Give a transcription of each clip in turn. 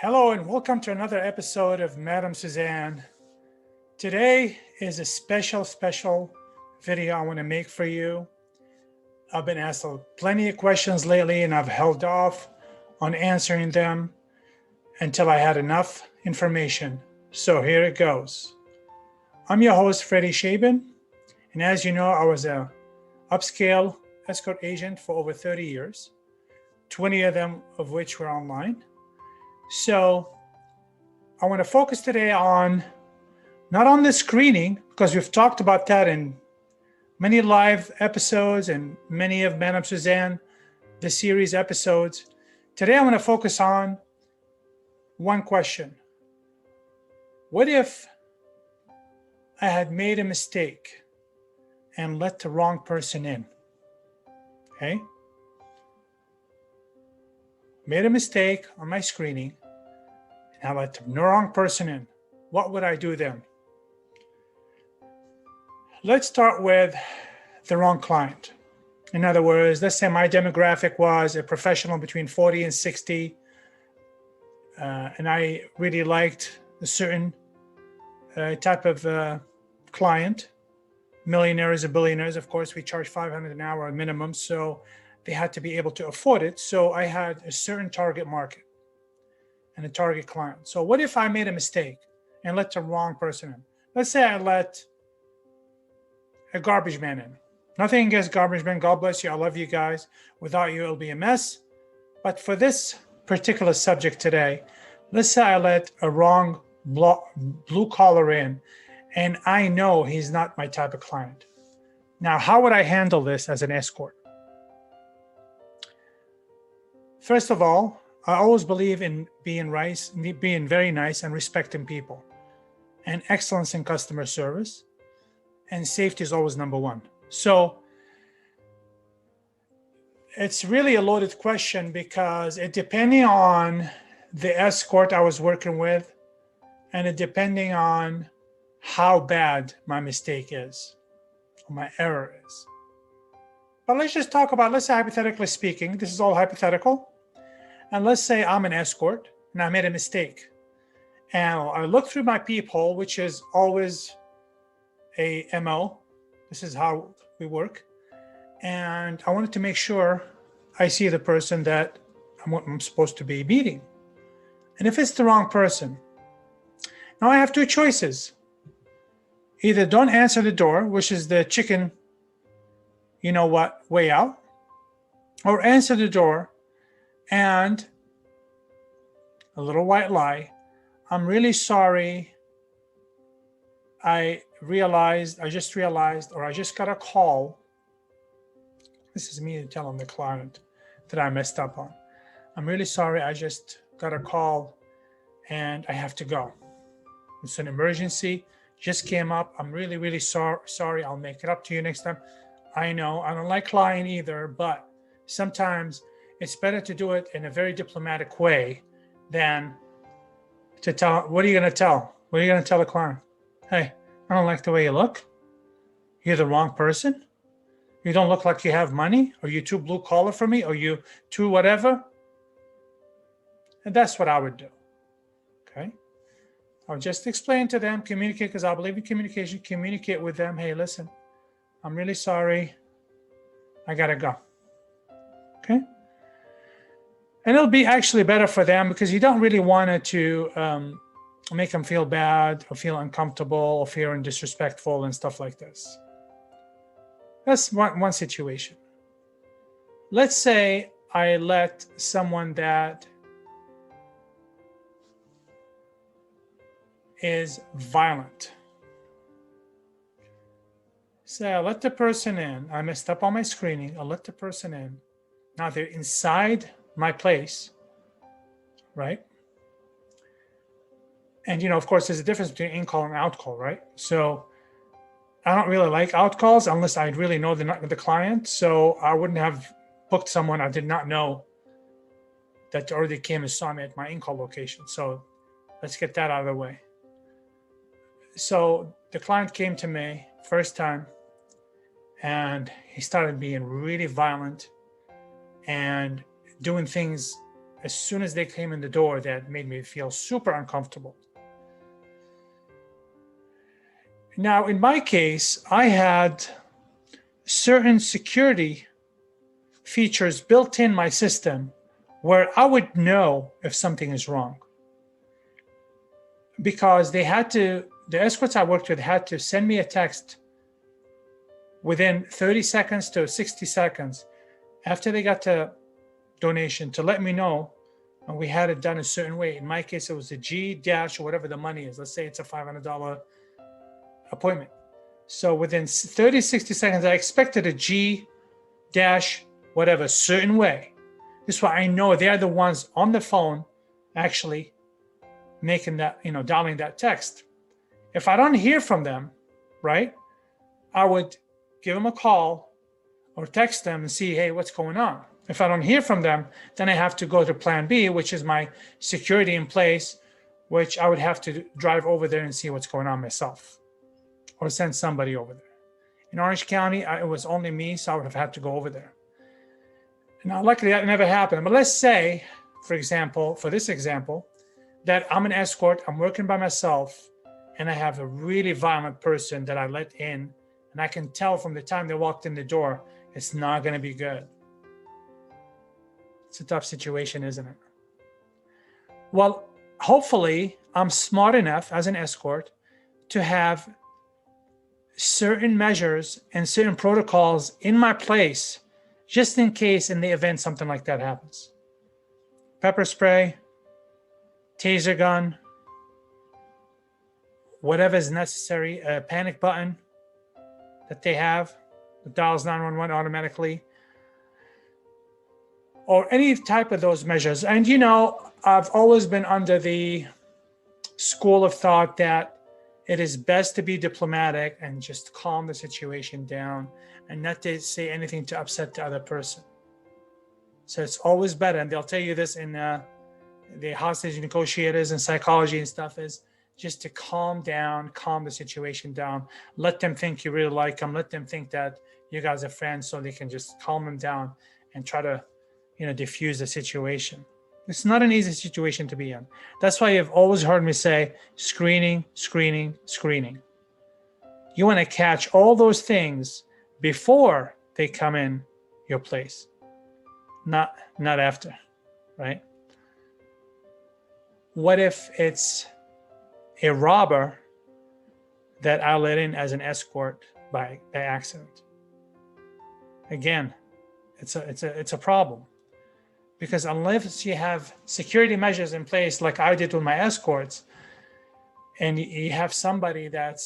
Hello and welcome to another episode of Madam Suzanne. Today is a special video I want to make for you. I've been asked plenty of questions lately and I've held off on answering them until I had enough information. So here it goes. I'm your host, Freddie Shaban. And as you know, I was a upscale escort agent for over 30 years, 20 of them of which were online. So I want to focus today on, not on the screening, because we've talked about that in many live episodes and many of Madam Suzanne, the series episodes. Today I want to focus on one question. What if I had made a mistake and let the wrong person in? Okay? Made a mistake on my screening and I let the wrong person in. What would I do then? Let's start with the wrong client. In other words, let's say my demographic was a professional between 40 and 60, and I really liked a certain type of client. Millionaires and billionaires, of course, we charge $500 an hour minimum, so they had to be able to afford it. So I had a certain target market and a target client. So what if I made a mistake and let the wrong person in? Let's say I let a garbage man in. Nothing against garbage men. God bless you. I love you guys. Without you, it'll be a mess. But for this particular subject today, let's say I let a wrong blue collar in and I know he's not my type of client. Now, how would I handle this as an escort? First of all, I always believe in being very nice and respecting people, and excellence in customer service, and safety is always number one. So it's really a loaded question because it depending on the escort I was working with, and it depending on how bad my mistake is, or my error is. But let's just talk about, let's say hypothetically speaking, this is all hypothetical. And let's say I'm an escort and I made a mistake. And I look through my peephole, which is always a MO. This is how we work. And I wanted to make sure I see the person that I'm supposed to be meeting. And if it's the wrong person, now I have two choices. Either don't answer the door, which is the chicken, you know what, way out, or answer the door and a little white lie. I'm really sorry. I just realized, or I just got a call. This is me telling the client that I messed up on. I'm really sorry. I just got a call and I have to go. It's an emergency. Just came up. I'm really sorry. I'll make it up to you next time. I know I don't like lying either, but sometimes it's better to do it in a very diplomatic way than to tell. What are you going to tell? What are you going to tell the client? Hey, I don't like the way you look. You're the wrong person. You don't look like you have money. Or you too blue collar for me. Or you too whatever. And that's what I would do. Okay. I'll just explain to them, communicate, because I believe in communication. Communicate with them. Hey, listen, I'm really sorry. I got to go. Okay. And it'll be actually better for them because you don't really want it to make them feel bad or feel uncomfortable or feel disrespectful and stuff like this. That's one situation. Let's say I let someone that is violent. So I let the person in. I messed up on my screening. I let the person in. Now they're inside my place, right? And, you know, of course, there's a difference between in-call and out-call, right? So I don't really like out-calls unless I really know the client. So I wouldn't have booked someone I did not know that already came and saw me at my in-call location. So let's get that out of the way. So the client came to me first time and he started being really violent and doing things as soon as they came in the door, that made me feel super uncomfortable. Now, in my case, I had certain security features built in my system where I would know if something is wrong. Because the escorts I worked with had to send me a text within 30 seconds to 60 seconds after they got the donation to let me know, and we had it done a certain way. In my case, it was a G dash or whatever the money is. Let's say it's a $500 appointment. So within 30, 60 seconds, I expected a G dash whatever certain way. This is why I know they're the ones on the phone actually making that, dialing that text. If I don't hear from them, right, I would give them a call or text them and see, hey, what's going on? If I don't hear from them, then I have to go to plan B, which is my security in place, which I would have to drive over there and see what's going on myself or send somebody over there. In Orange County, it was only me, so I would have had to go over there. Now, luckily, that never happened. But let's say, for this example, that I'm an escort, I'm working by myself, and I have a really violent person that I let in, and I can tell from the time they walked in the door, it's not going to be good. It's a tough situation, isn't it? Well, hopefully, I'm smart enough as an escort to have certain measures and certain protocols in my place just in case in the event something like that happens. Pepper spray, taser gun, whatever is necessary, a panic button that they have that dials 911 automatically, or any type of those measures. And I've always been under the school of thought that it is best to be diplomatic and just calm the situation down and not to say anything to upset the other person. So it's always better, and they'll tell you this in the hostage negotiators and psychology and stuff, is just to calm the situation down. Let them think you really like them. Let them think that you guys are friends, so they can just calm them down and try to, diffuse the situation. It's not an easy situation to be in. That's why you've always heard me say screening, screening, screening. You want to catch all those things before they come in your place, not after, right? What if it's a robber that I let in as an escort by accident? Again, it's a problem, because unless you have security measures in place like I did with my escorts, and you have somebody that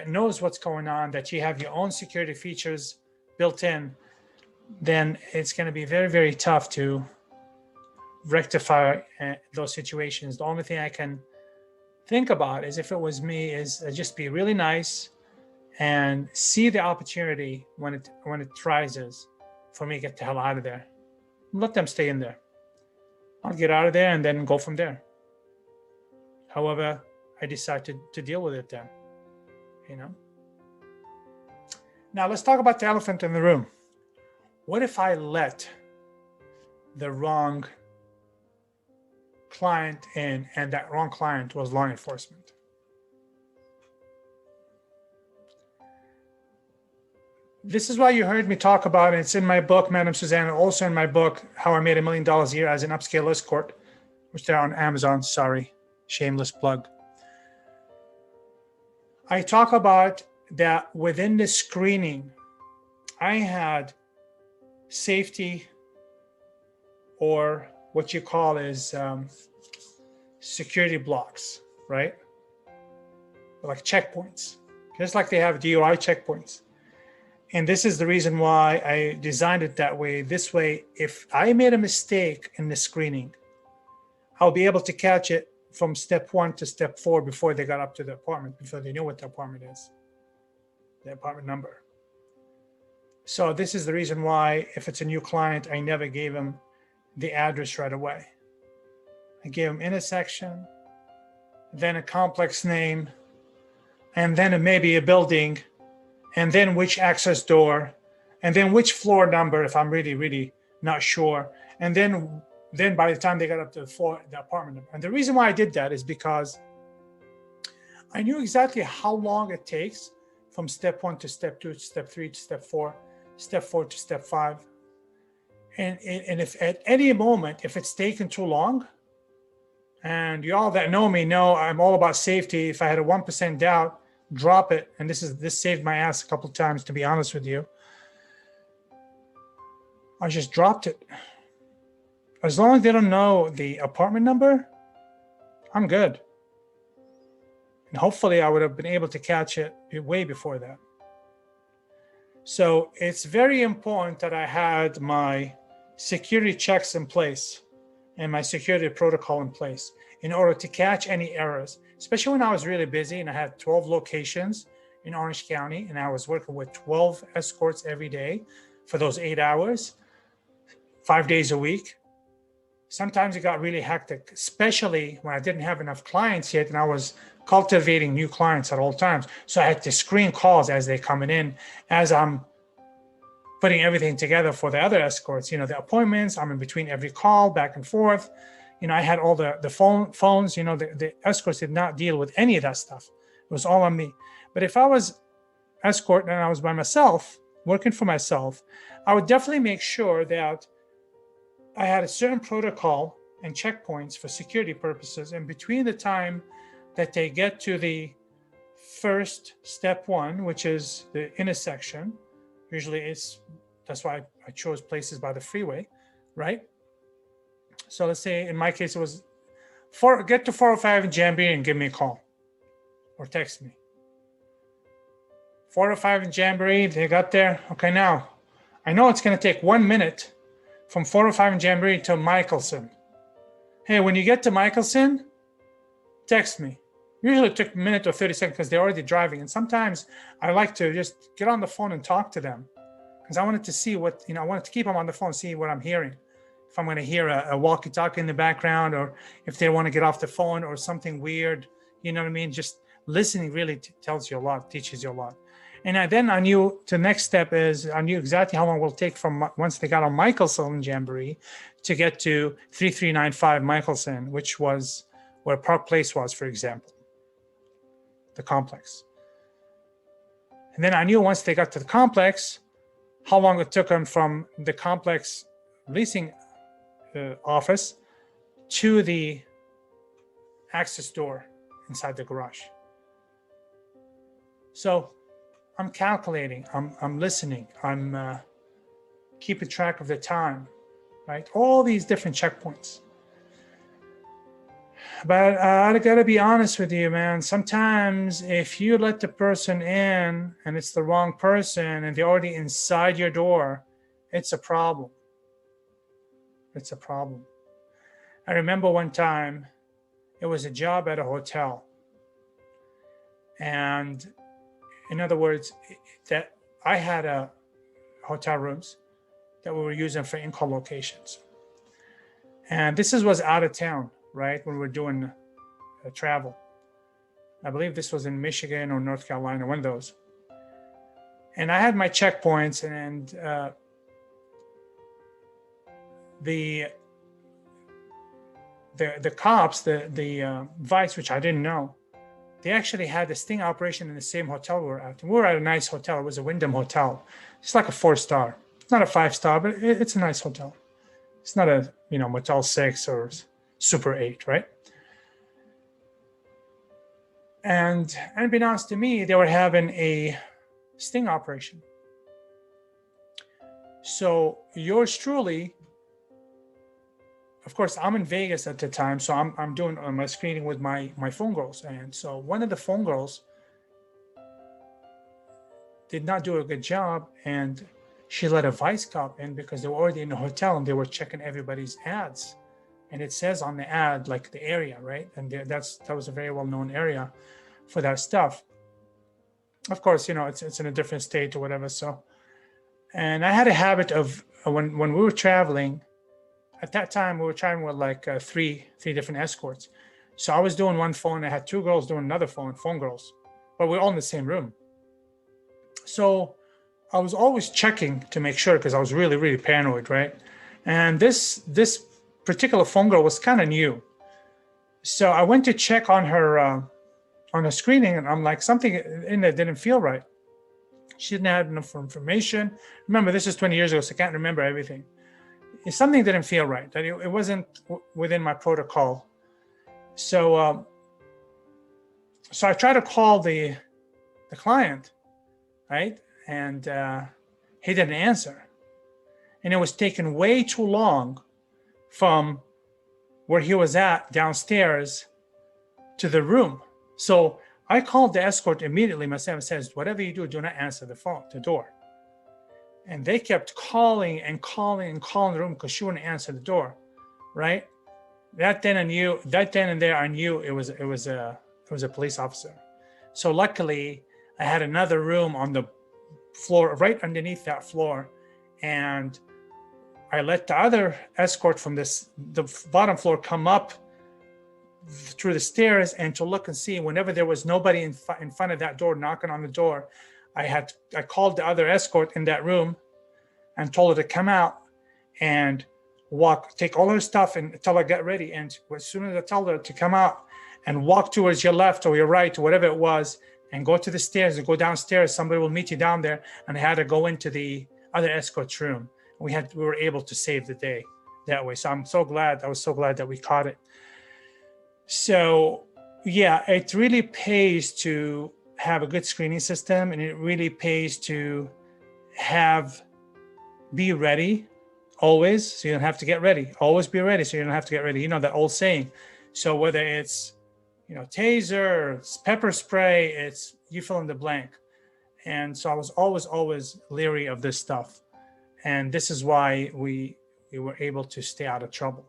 knows what's going on, that you have your own security features built in, then it's going to be very, very tough to rectify those situations. The only thing I can think about is, if it was me, is just be really nice and see the opportunity when it rises for me to get the hell out of there. Let them stay in there. I'll get out of there and then go from there. However, I decide to deal with it then, Now let's talk about the elephant in the room. What if I let the wrong client in, and that wrong client was law enforcement? This is why you heard me talk about, and it's in my book, Madam Suzanne, and also in my book, How I Made $1 Million a Year as an Upscale Escort, which they're on Amazon. Sorry, shameless plug. I talk about that within the screening, I had safety, or what you call is security blocks, right? Like checkpoints, just like they have DUI checkpoints. And this is the reason why I designed it that way. This way, if I made a mistake in the screening, I'll be able to catch it from step 1 to step 4 before they got up to the apartment, before they knew what the apartment is, the apartment number. So this is the reason why, if it's a new client, I never gave them the address right away. I gave them intersection, then a complex name, and then maybe a building, and then which access door, and then which floor number if I'm really, really not sure. And then by the time they got up to the apartment. And the reason why I did that is because I knew exactly how long it takes from step 1 to step 2 to step 3 to step 4, step 4 to step 5. And if at any moment, if it's taken too long, and you all that know me know I'm all about safety. If I had a 1% doubt, drop it. And this saved my ass a couple of times, to be honest with you. I just dropped it. As long as they don't know the apartment number, I'm good. And hopefully I would have been able to catch it way before that. So it's very important that I had my security checks in place and my security protocol in place in order to catch any errors, especially when I was really busy and I had 12 locations in Orange County and I was working with 12 escorts every day for those 8 hours, 5 days a week. Sometimes it got really hectic, especially when I didn't have enough clients yet and I was cultivating new clients at all times. So I had to screen calls as they're coming in, as I'm putting everything together for the other escorts, the appointments. I'm in between every call, back and forth. I had all the phones, the escorts did not deal with any of that stuff. It was all on me. But if I was escort and I was by myself, working for myself, I would definitely make sure that I had a certain protocol and checkpoints for security purposes. And between the time that they get to the first step 1, which is the intersection, usually that's why I chose places by the freeway, right? So let's say in my case, it was get to 405 in Jamboree and give me a call or text me. 405 in Jamboree, they got there. Okay, now I know it's going to take 1 minute from 405 in Jamboree to Michelson. Hey, when you get to Michelson, text me. Usually it took a minute or 30 seconds because they're already driving. And sometimes I like to just get on the phone and talk to them because I wanted to see I wanted to keep them on the phone, see what I'm hearing. If I'm going to hear a walkie-talkie in the background, or if they want to get off the phone or something weird, you know what I mean? Just listening really tells you a lot, teaches you a lot. And then I knew the next step is I knew exactly how long it will take from once they got on Michelson Jamboree to get to 3395 Michelson, which was where Park Place was, for example, the complex. And then I knew once they got to the complex, how long it took them from the complex leasing office to the access door inside the garage. So I'm calculating, I'm listening, I'm keeping track of the time, right? All these different checkpoints. But I gotta be honest with you, man. Sometimes if you let the person in and it's the wrong person and they're already inside your door, it's a problem. It's a problem. I remember one time it was a job at a hotel. And in other words, that I had hotel rooms that we were using for in-call locations. And this was out of town, right? When we were doing travel. I believe this was in Michigan or North Carolina, one of those. And I had my checkpoints and the cops, the vice, which I didn't know, they actually had a sting operation in the same hotel we were at. And we were at a nice hotel. It was a Wyndham hotel. It's like a 4-star. It's not a 5-star, but it's a nice hotel. It's not a Motel 6 or Super 8, right? And unbeknownst to me, they were having a sting operation. So yours truly, of course, I'm in Vegas at the time, so I'm doing my screening with my phone girls. And so one of the phone girls did not do a good job, and she let a vice cop in because they were already in the hotel and they were checking everybody's ads. And it says on the ad, like the area, right? And that was a very well-known area for that stuff. Of course, it's in a different state or whatever. So, and I had a habit of when we were traveling, at that time, we were traveling with like three different escorts. So I was doing one phone. I had 2 girls doing another phone girls, but we're all in the same room. So I was always checking to make sure because I was really, really paranoid, right? And this particular phone girl was kind of new. So I went to check on her screening, and I'm like, something in there didn't feel right. She didn't have enough information. Remember, this is 20 years ago, so I can't remember everything. Something didn't feel right. That it wasn't within my protocol. So so I tried to call the client, right? And he didn't answer. And it was taking way too long from where he was at downstairs to the room. So I called the escort immediately myself and says, whatever you do not answer the door. And they kept calling and calling and calling the room because she wouldn't answer the door, right? That then and there I knew it was a police officer. So luckily I had another room on the floor, right underneath that floor. And I let the other escort from the bottom floor come up through the stairs and to look and see. Whenever there was nobody in front of that door knocking on the door, I called the other escort in that room and told her to come out and take all her stuff until I got ready. And as soon as I told her to come out and walk towards your left or your right or whatever it was, and go to the stairs and go downstairs, somebody will meet you down there, and I had to go into the other escort's room. We were able to save the day that way. So I was so glad that we caught it. So yeah, it really pays to have a good screening system, and it really pays to be ready always, so you don't have to get ready. Always be ready, so you don't have to get ready. You know that old saying. So whether it's taser, it's pepper spray, it's you fill in the blank. And so I was always leery of this stuff. And this is why we were able to stay out of trouble.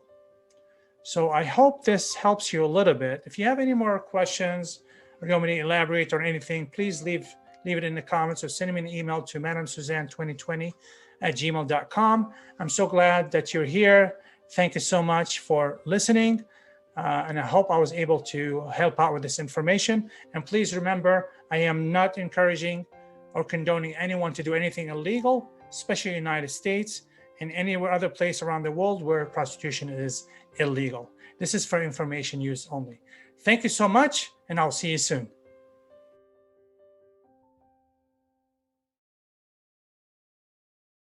So I hope this helps you a little bit. If you have any more questions or you want me to elaborate on anything, please leave it in the comments or send me an email to madamsuzanne2020@gmail.com. I'm so glad that you're here. Thank you so much for listening. And I hope I was able to help out with this information. And please remember, I am not encouraging or condoning anyone to do anything illegal, especially in the United States and anywhere other place around the world where prostitution is illegal. This is for information use only. Thank you so much, and I'll see you soon.